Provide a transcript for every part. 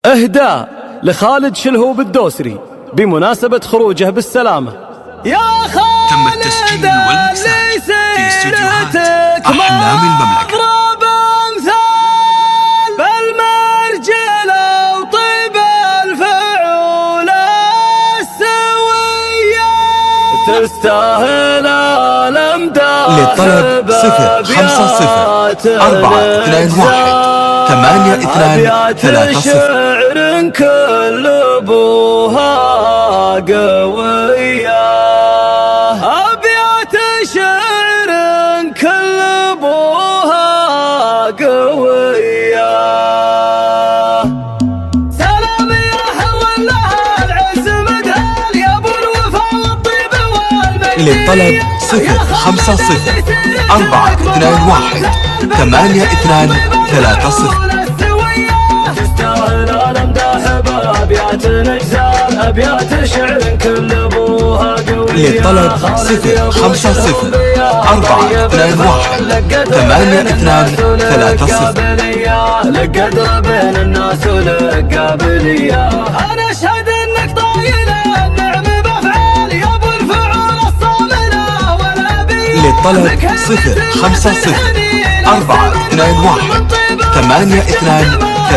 إهداء لخالد شلهوب الدوسري بمناسبة خروجه بالسلامة. يا خالد تم التسجيل والمكساج في استديوهات أحلام المملكة. أغرب أمثال بالمرجلة وطيب الفعول السوية تستاهل الأمداح. للطلب 050-421-823. شعر كل أبوها قوية، أبيات شعر كل أبوها قوية. سلام يا حر لها العز مدهال يا أبو الوفا والطيب والمجد. للطلب 050-421-823. تستاهل الأمداح بأبيات نجزال، أبيات شعر كل أبوها قوية. للطلب 050-421-823. لقدر بين الناس ولك قابلية. أنا أشهد إنك طايل النعم بأفعال يا أبو الفعول الصاملة والأبية. للطلب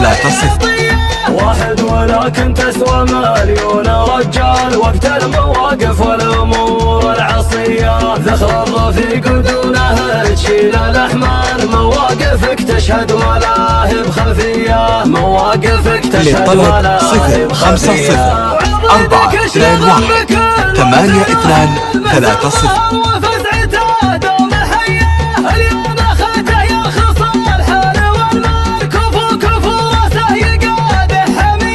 050-421-823. واحد ولكن تسوى مليون رجال وقت المواقف والأمور العصية. ذخر الرفيق دونه تشيل الأحمال، مواقفك تشهد ملاهب خفية. مواقفك تشهد للطلب 050-421-823.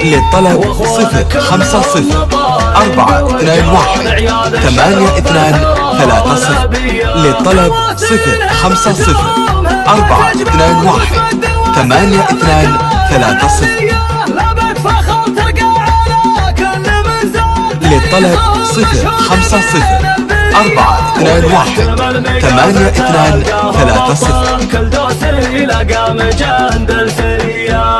للطلب 050-421-823. للطلب 050-421-823. للطلب 050-421-823.